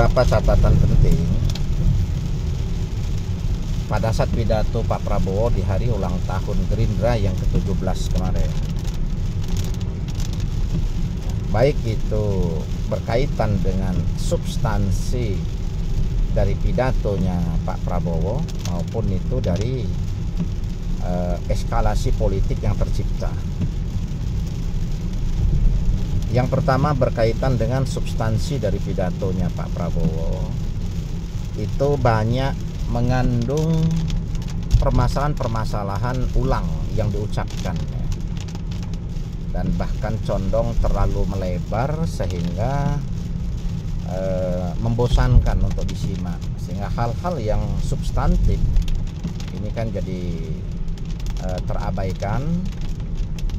Beberapa catatan penting pada saat pidato Pak Prabowo di hari ulang tahun Gerindra yang ke-17 kemarin. Baik itu berkaitan dengan substansi dari pidatonya Pak Prabowo maupun itu dari eskalasi politik yang tercipta. Yang pertama berkaitan dengan substansi dari pidatonya Pak Prabowo, itu banyak mengandung permasalahan-permasalahan ulang yang diucapkan, dan bahkan condong terlalu melebar sehingga membosankan untuk disimak, sehingga hal-hal yang substantif ini kan jadi terabaikan,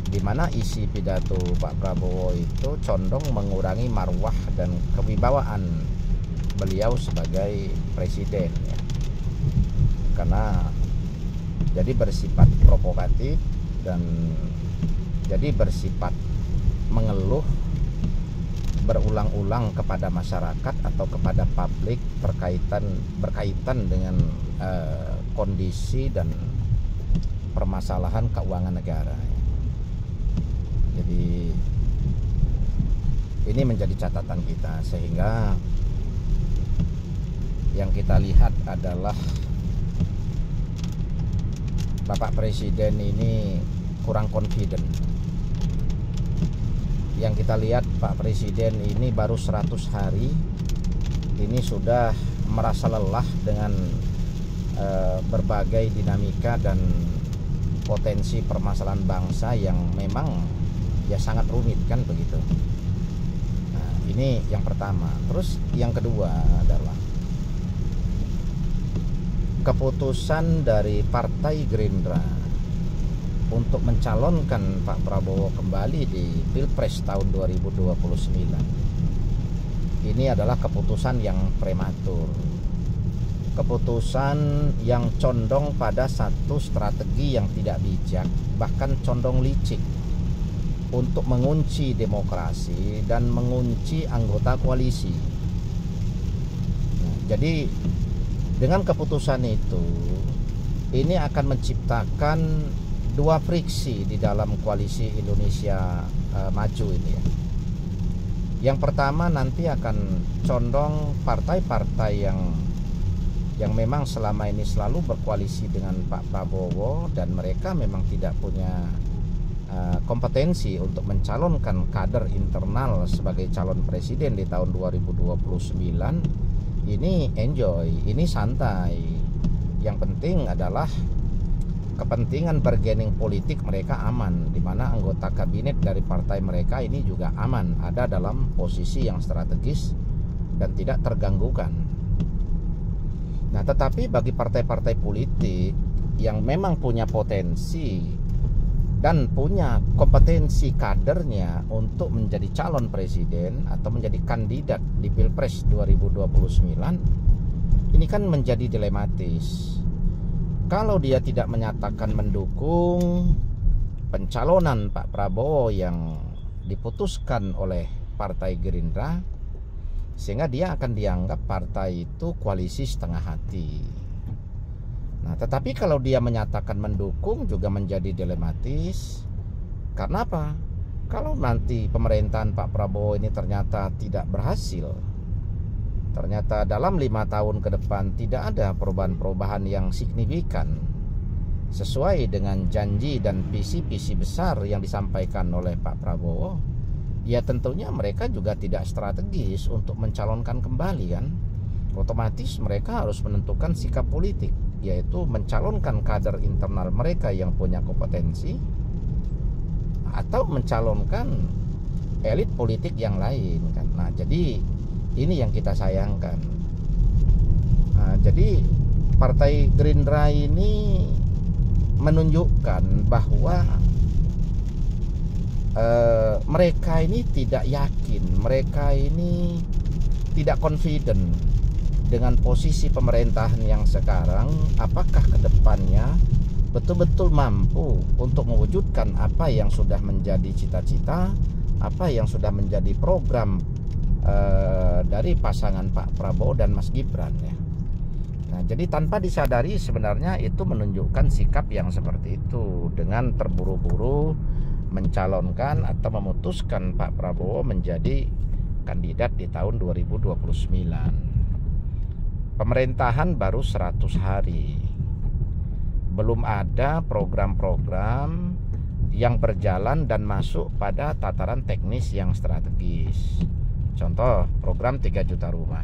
di mana isi pidato Pak Prabowo itu condong mengurangi marwah dan kewibawaan beliau sebagai presiden, ya. Karena jadi bersifat provokatif dan jadi bersifat mengeluh berulang-ulang kepada masyarakat atau kepada publik berkaitan dengan kondisi dan permasalahan keuangan negara. Jadi ini menjadi catatan kita, sehingga yang kita lihat adalah Bapak Presiden ini kurang confident. Yang kita lihat Pak Presiden ini baru 100 hari ini sudah merasa lelah dengan berbagai dinamika dan potensi permasalahan bangsa yang memang ya sangat rumit, kan begitu. Nah, ini yang pertama. Terus yang kedua adalah keputusan dari Partai Gerindra untuk mencalonkan Pak Prabowo kembali di Pilpres tahun 2029. Ini adalah keputusan yang prematur, keputusan yang condong pada satu strategi yang tidak bijak, bahkan condong licik untuk mengunci demokrasi dan mengunci anggota koalisi. Nah, jadi dengan keputusan itu, ini akan menciptakan dua friksi di dalam koalisi Indonesia Maju ini, ya. Yang pertama nanti akan condong partai-partai yang memang selama ini selalu berkoalisi dengan Pak Prabowo dan mereka memang tidak punya kompetensi untuk mencalonkan kader internal sebagai calon presiden di tahun 2029. Ini enjoy, ini santai. Yang penting adalah kepentingan bargaining politik mereka aman, di mana anggota kabinet dari partai mereka ini juga aman, ada dalam posisi yang strategis dan tidak terganggukan. Nah, tetapi bagi partai-partai politik yang memang punya potensi dan punya kompetensi kadernya untuk menjadi calon presiden atau menjadi kandidat di Pilpres 2029, ini kan menjadi dilematis. Kalau dia tidak menyatakan mendukung pencalonan Pak Prabowo yang diputuskan oleh Partai Gerindra, sehingga dia akan dianggap partai itu koalisi setengah hati. Nah, tetapi kalau dia menyatakan mendukung juga menjadi dilematis. Karena apa? Kalau nanti pemerintahan Pak Prabowo ini ternyata tidak berhasil, ternyata dalam 5 tahun ke depan tidak ada perubahan-perubahan yang signifikan sesuai dengan janji dan visi-visi besar yang disampaikan oleh Pak Prabowo, ya tentunya mereka juga tidak strategis untuk mencalonkan kembali, kan. Otomatis mereka harus menentukan sikap politik, yaitu mencalonkan kader internal mereka yang punya kompetensi atau mencalonkan elit politik yang lain, kan. Nah, jadi ini yang kita sayangkan. Nah, jadi Partai Gerindra ini menunjukkan bahwa mereka ini tidak yakin, mereka ini tidak confident dengan posisi pemerintahan yang sekarang, apakah ke depannya betul-betul mampu untuk mewujudkan apa yang sudah menjadi cita-cita, apa yang sudah menjadi program dari pasangan Pak Prabowo dan Mas Gibran ya. Nah, jadi tanpa disadari sebenarnya itu menunjukkan sikap yang seperti itu dengan terburu-buru mencalonkan atau memutuskan Pak Prabowo menjadi kandidat di tahun 2029. Pemerintahan baru 100 hari. Belum ada program-program yang berjalan dan masuk pada tataran teknis yang strategis. Contoh, program 3 juta rumah.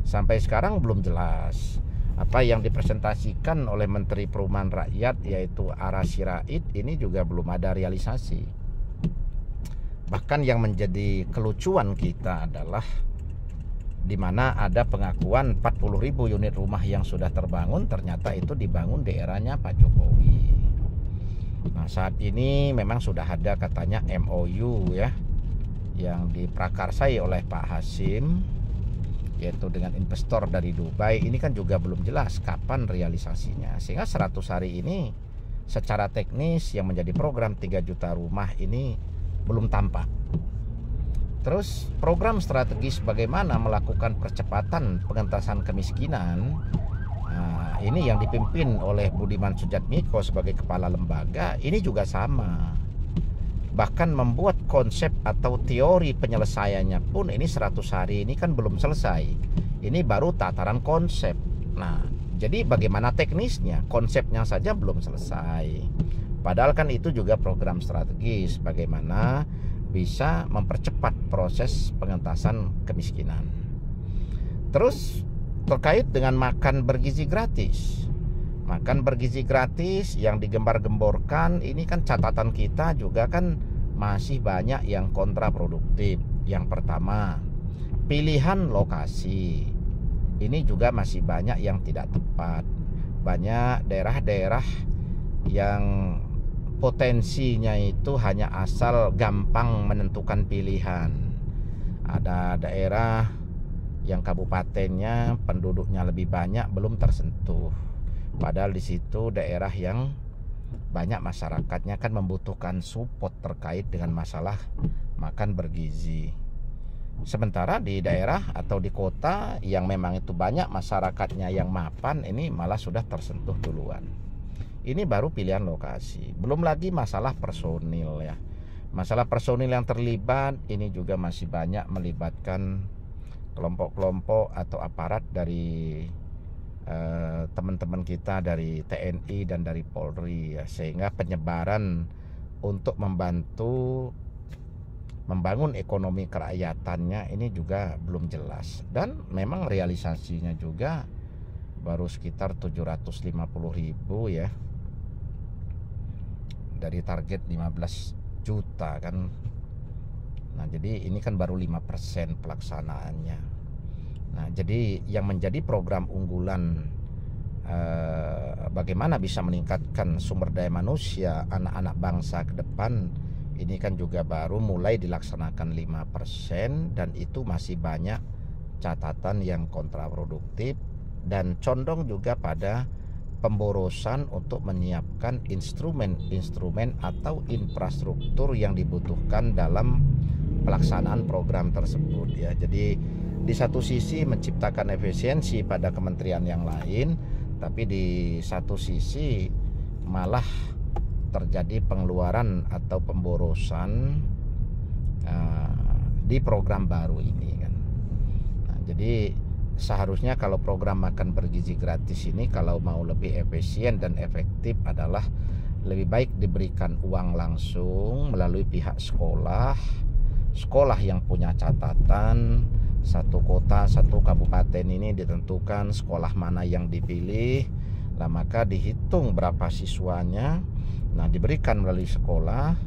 Sampai sekarang belum jelas. Apa yang dipresentasikan oleh Menteri Perumahan Rakyat yaitu Ara Sirait ini juga belum ada realisasi. Bahkan yang menjadi kelucuan kita adalah di mana ada pengakuan 40.000 unit rumah yang sudah terbangun, ternyata itu dibangun di eranya Pak Jokowi. Nah, saat ini memang sudah ada katanya MOU ya yang diprakarsai oleh Pak Hasim, yaitu dengan investor dari Dubai. Ini kan juga belum jelas kapan realisasinya, sehingga 100 hari ini secara teknis yang menjadi program 3 juta rumah ini belum tampak. Terus program strategis bagaimana melakukan percepatan pengentasan kemiskinan, nah, ini yang dipimpin oleh Budiman Sujatmiko sebagai kepala lembaga, ini juga sama. Bahkan membuat konsep atau teori penyelesaiannya pun ini 100 hari ini kan belum selesai. Ini baru tataran konsep. Nah, jadi bagaimana teknisnya? Konsepnya saja belum selesai. Padahal kan itu juga program strategis bagaimana bisa mempercepat proses pengentasan kemiskinan. Terus terkait dengan makan bergizi gratis. Makan bergizi gratis yang digembar-gemborkan ini kan catatan kita juga kan masih banyak yang kontraproduktif. Yang pertama, pilihan lokasi. Ini juga masih banyak yang tidak tepat. Banyak daerah-daerah yang potensinya itu hanya asal gampang menentukan pilihan. Ada daerah yang kabupatennya penduduknya lebih banyak belum tersentuh. Padahal di situ daerah yang banyak masyarakatnya kan membutuhkan support terkait dengan masalah makan bergizi. Sementara di daerah atau di kota yang memang itu banyak masyarakatnya yang mapan, ini malah sudah tersentuh duluan. Ini baru pilihan lokasi. Belum lagi masalah personil ya. Masalah personil yang terlibat ini juga masih banyak melibatkan kelompok-kelompok atau aparat dari teman-teman kita dari TNI dan dari Polri ya, sehingga penyebaran untuk membantu membangun ekonomi keracyatannya ini juga belum jelas, dan memang realisasinya juga baru sekitar 750.000 ya dari target 15 juta kan. Nah, jadi ini kan baru 5% pelaksanaannya. Nah, jadi yang menjadi program unggulan bagaimana bisa meningkatkan sumber daya manusia anak-anak bangsa ke depan, ini kan juga baru mulai dilaksanakan 5%, dan itu masih banyak catatan yang kontraproduktif dan condong juga pada pemborosan untuk menyiapkan instrumen-instrumen atau infrastruktur yang dibutuhkan dalam pelaksanaan program tersebut ya. Jadi di satu sisi menciptakan efisiensi pada kementerian yang lain, tapi di satu sisi malah terjadi pengeluaran atau pemborosan di program baru ini kan. Nah, jadi seharusnya kalau program makan bergizi gratis ini kalau mau lebih efisien dan efektif adalah lebih baik diberikan uang langsung melalui pihak sekolah yang punya catatan. Satu kota, satu kabupaten ini ditentukan sekolah mana yang dipilih, lah maka dihitung berapa siswanya. Nah, diberikan melalui sekolah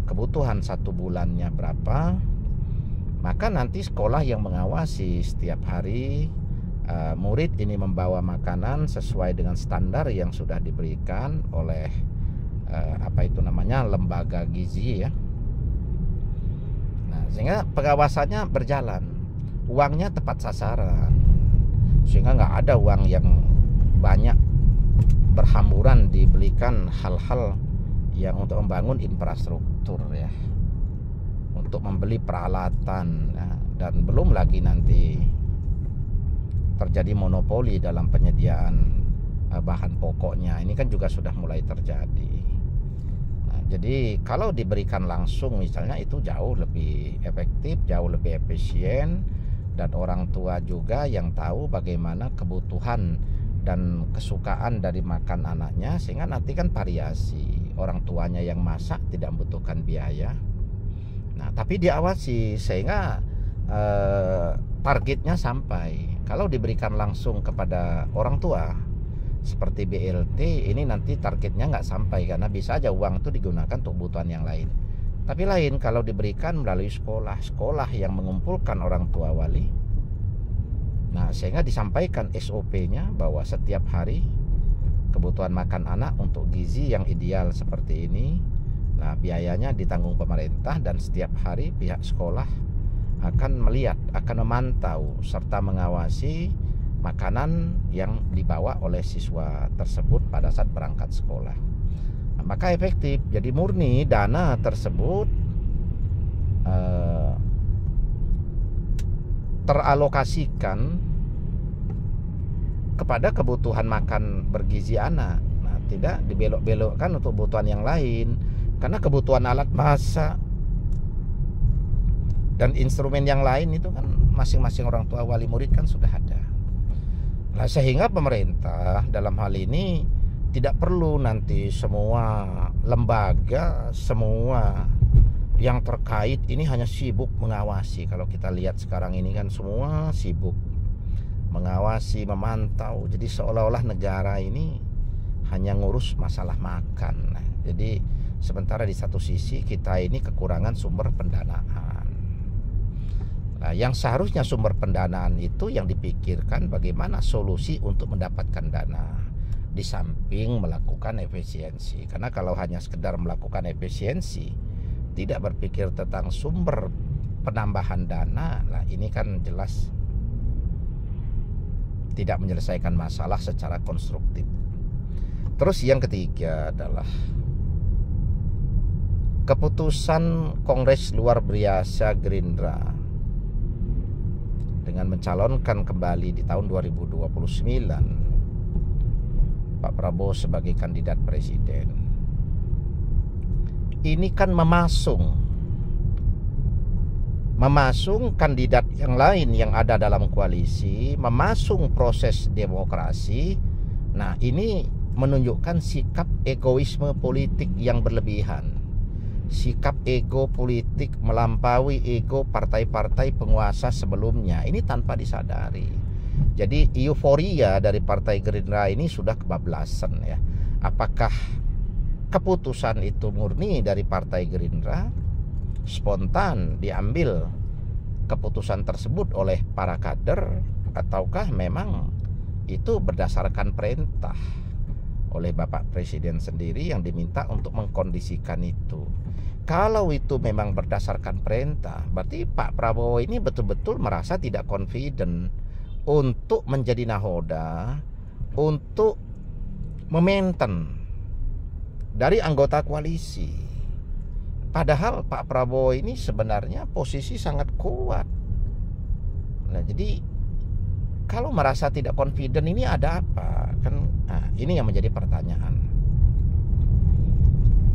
kebutuhan 1 bulannya berapa, maka nanti sekolah yang mengawasi setiap hari murid ini membawa makanan sesuai dengan standar yang sudah diberikan oleh lembaga gizi ya. Sehingga pengawasannya berjalan, uangnya tepat sasaran, sehingga nggak ada uang yang banyak berhamburan dibelikan hal-hal yang untuk membangun infrastruktur ya, untuk membeli peralatan, dan belum lagi nanti terjadi monopoli dalam penyediaan bahan pokoknya. Ini kan juga sudah mulai terjadi. Jadi kalau diberikan langsung misalnya itu jauh lebih efektif, jauh lebih efisien, dan orang tua juga yang tahu bagaimana kebutuhan dan kesukaan dari makan anaknya, sehingga nanti kan variasi. Orang tuanya yang masak tidak membutuhkan biaya. Nah, tapi diawasi sehingga targetnya sampai. Kalau diberikan langsung kepada orang tua seperti BLT, ini nanti targetnya nggak sampai karena bisa aja uang itu digunakan untuk kebutuhan yang lain. Tapi lain kalau diberikan melalui sekolah yang mengumpulkan orang tua wali. Nah, sehingga disampaikan SOP-nya bahwa setiap hari kebutuhan makan anak untuk gizi yang ideal seperti ini. Nah, biayanya ditanggung pemerintah, dan setiap hari pihak sekolah akan melihat, akan memantau serta mengawasi makanan yang dibawa oleh siswa tersebut pada saat berangkat sekolah. Nah, maka efektif. Jadi murni dana tersebut teralokasikan kepada kebutuhan makan bergizi anak. Nah, tidak dibelok-belokkan untuk kebutuhan yang lain, karena kebutuhan alat masak dan instrumen yang lain itu kan masing-masing orang tua wali murid kan sudah ada. Nah, sehingga pemerintah dalam hal ini tidak perlu nanti semua lembaga, semua yang terkait ini hanya sibuk mengawasi. Kalau kita lihat sekarang ini kan semua sibuk mengawasi, memantau. Jadi seolah-olah negara ini hanya ngurus masalah makan. Nah, jadi sementara di satu sisi kita ini kekurangan sumber pendanaan. Nah, yang seharusnya sumber pendanaan itu yang dipikirkan bagaimana solusi untuk mendapatkan dana, di samping melakukan efisiensi. Karena kalau hanya sekedar melakukan efisiensi, tidak berpikir tentang sumber penambahan dana, nah ini kan jelas tidak menyelesaikan masalah secara konstruktif. Terus yang ketiga adalah keputusan Kongres Luar Biasa Gerindra dengan mencalonkan kembali di tahun 2029 Pak Prabowo sebagai kandidat presiden. Ini kan memasung kandidat yang lain yang ada dalam koalisi, memasung proses demokrasi. Nah, ini menunjukkan sikap egoisme politik yang berlebihan, sikap ego politik melampaui ego partai-partai penguasa sebelumnya. Ini tanpa disadari. Jadi euforia dari Partai Gerindra ini sudah kebablasan ya. Apakah keputusan itu murni dari Partai Gerindra, spontan diambil keputusan tersebut oleh para kader, ataukah memang itu berdasarkan perintah oleh Bapak Presiden sendiri yang diminta untuk mengkondisikan itu? Kalau itu memang berdasarkan perintah, berarti Pak Prabowo ini betul-betul merasa tidak confident untuk menjadi nahoda, untuk memainten dari anggota koalisi. Padahal Pak Prabowo ini sebenarnya posisi sangat kuat. Nah, jadi kalau merasa tidak confident ini ada apa? Kan ini yang menjadi pertanyaan.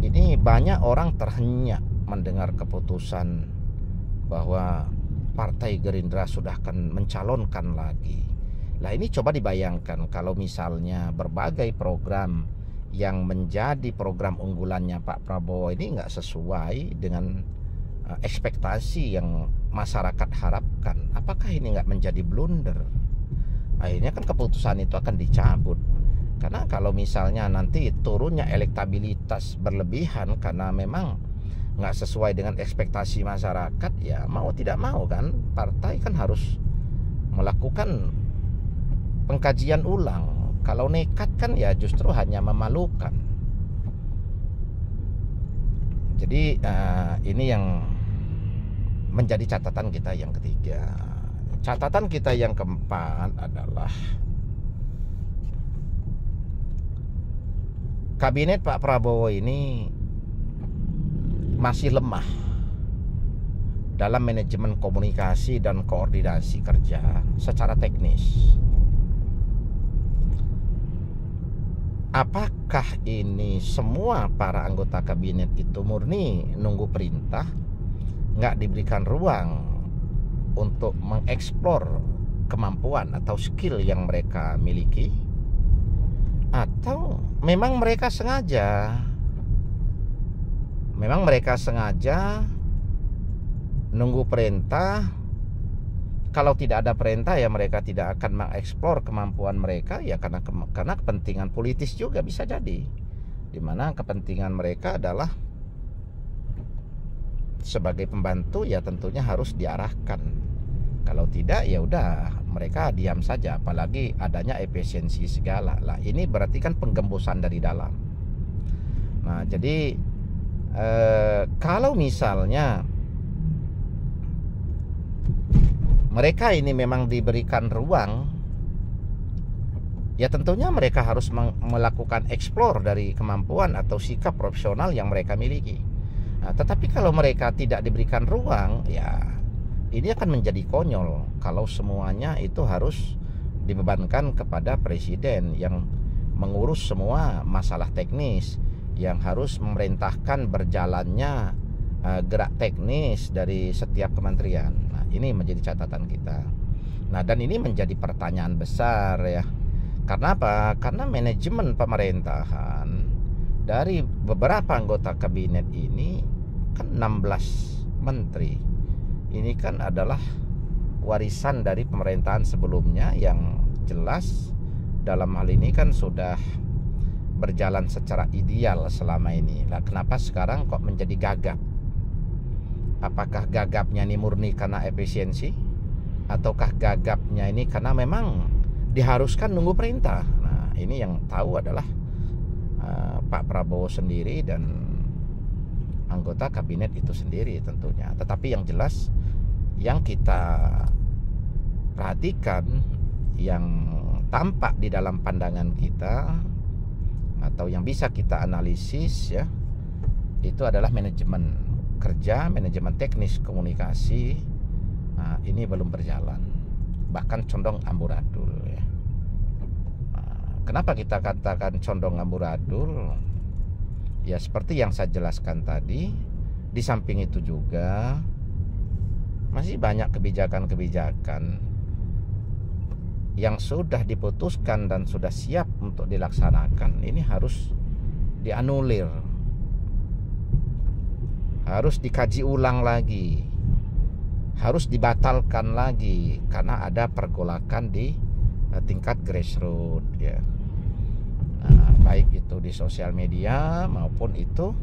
Ini banyak orang terhenyak mendengar keputusan bahwa Partai Gerindra sudah akan mencalonkan lagi. Nah, ini coba dibayangkan kalau misalnya berbagai program yang menjadi program unggulannya Pak Prabowo ini nggak sesuai dengan ekspektasi yang masyarakat harapkan. Apakah ini nggak menjadi blunder? Akhirnya kan keputusan itu akan dicabut. Karena kalau misalnya nanti turunnya elektabilitas berlebihan karena memang nggak sesuai dengan ekspektasi masyarakat, ya mau tidak mau kan partai kan harus melakukan pengkajian ulang. Kalau nekat kan ya justru hanya memalukan. Jadi ini yang menjadi catatan kita yang ketiga. Catatan kita yang keempat adalah kabinet Pak Prabowo ini masih lemah. dalam manajemen komunikasi dan koordinasi kerja secara teknis. Apakah ini semua para anggota kabinet itu murni nunggu perintah, nggak diberikan ruang untuk mengeksplor kemampuan atau skill yang mereka miliki? Atau memang mereka sengaja nunggu perintah? Kalau tidak ada perintah ya mereka tidak akan mengeksplor kemampuan mereka, ya karena kepentingan politis juga bisa jadi, dimana kepentingan mereka adalah sebagai pembantu ya tentunya harus diarahkan. Kalau tidak ya udah mereka diam saja, apalagi adanya efisiensi segala lah. Ini berarti kan penggembosan dari dalam. Nah jadi kalau misalnya mereka ini memang diberikan ruang, ya tentunya mereka harus melakukan eksplor dari kemampuan atau sikap profesional yang mereka miliki. Nah, tetapi kalau mereka tidak diberikan ruang, ya ini akan menjadi konyol kalau semuanya itu harus dibebankan kepada presiden yang mengurus semua masalah teknis, yang harus memerintahkan berjalannya gerak teknis dari setiap kementerian. Nah, ini menjadi catatan kita. Nah, dan ini menjadi pertanyaan besar ya. Karena apa? Karena manajemen pemerintahan dari beberapa anggota kabinet ini kan 16 menteri. Ini kan adalah warisan dari pemerintahan sebelumnya yang jelas dalam hal ini kan sudah berjalan secara ideal selama ini. Lah kenapa sekarang kok menjadi gagap? Apakah gagapnya ini murni karena efisiensi? Ataukah gagapnya ini karena memang diharuskan nunggu perintah? Nah ini yang tahu adalah Pak Prabowo sendiri dan anggota kabinet itu sendiri tentunya. Tetapi yang jelas yang kita perhatikan, yang tampak di dalam pandangan kita atau yang bisa kita analisis ya, itu adalah manajemen kerja, manajemen teknis komunikasi. Nah, ini belum berjalan, bahkan condong amburadul ya. Nah, kenapa kita katakan condong amburadul? Ya seperti yang saya jelaskan tadi, di samping itu juga masih banyak kebijakan-kebijakan yang sudah diputuskan dan sudah siap untuk dilaksanakan, ini harus dianulir, harus dikaji ulang lagi, harus dibatalkan lagi karena ada pergolakan di tingkat grassroots ya. Nah, baik itu di sosial media maupun itu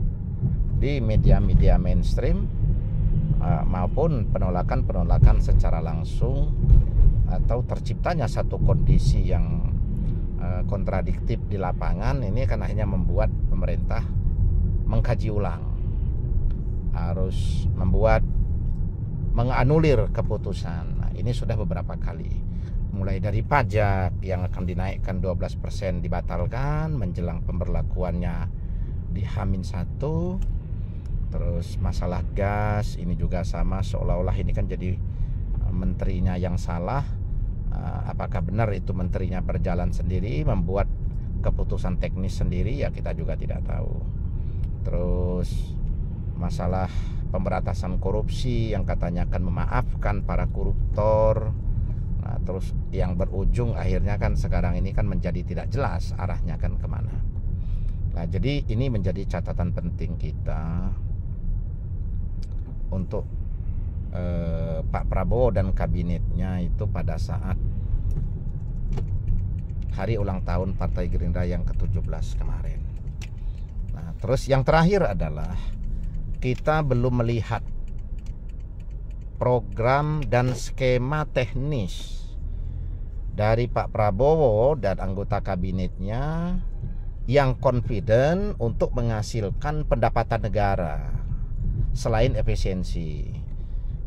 di media-media mainstream, maupun penolakan secara langsung atau terciptanya satu kondisi yang kontradiktif di lapangan. Ini kan hanya membuat pemerintah mengkaji ulang, harus menganulir keputusan. Nah, ini sudah beberapa kali, mulai dari pajak yang akan dinaikkan 12% dibatalkan menjelang pemberlakuannya di H-1. Terus masalah gas ini juga sama, seolah-olah ini kan jadi menterinya yang salah. Apakah benar itu menterinya berjalan sendiri membuat keputusan teknis sendiri, ya kita juga tidak tahu. Terus masalah pemberantasan korupsi yang katanya akan memaafkan para koruptor. Nah, terus yang berujung akhirnya kan sekarang ini kan menjadi tidak jelas arahnya kan kemana. Nah jadi ini menjadi catatan penting kita untuk Pak Prabowo dan kabinetnya itu pada saat hari ulang tahun Partai Gerindra yang ke-17 kemarin. Nah, terus yang terakhir adalah kita belum melihat program dan skema teknis dari Pak Prabowo dan anggota kabinetnya yang confident untuk menghasilkan pendapatan negara selain efisiensi.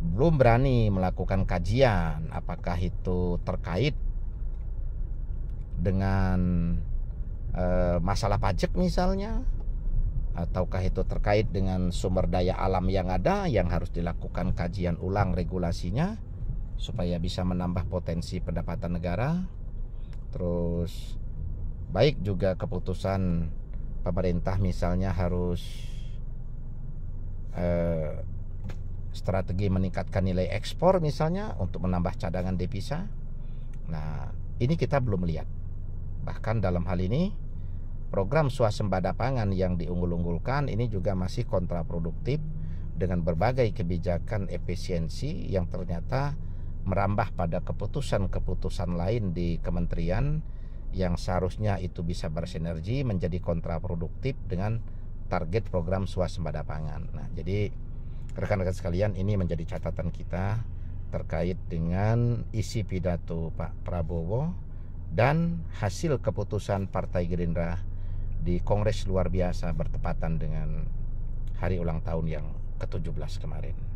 Belum berani melakukan kajian apakah itu terkait dengan masalah pajak misalnya, Ataukah itu terkait dengan sumber daya alam yang ada, yang harus dilakukan kajian ulang regulasinya supaya bisa menambah potensi pendapatan negara. Terus baik juga keputusan pemerintah misalnya harus strategi meningkatkan nilai ekspor misalnya untuk menambah cadangan devisa. Nah, ini kita belum lihat. Bahkan dalam hal ini program swasembada pangan yang diunggul-unggulkan ini juga masih kontraproduktif dengan berbagai kebijakan efisiensi yang ternyata merambah pada keputusan-keputusan lain di kementerian yang seharusnya itu bisa bersinergi menjadi kontraproduktif dengan target program swasembada pangan. Nah, jadi rekan-rekan sekalian, ini menjadi catatan kita terkait dengan isi pidato Pak Prabowo dan hasil keputusan Partai Gerindra di Kongres luar biasa bertepatan dengan hari ulang tahun yang ke-17 kemarin.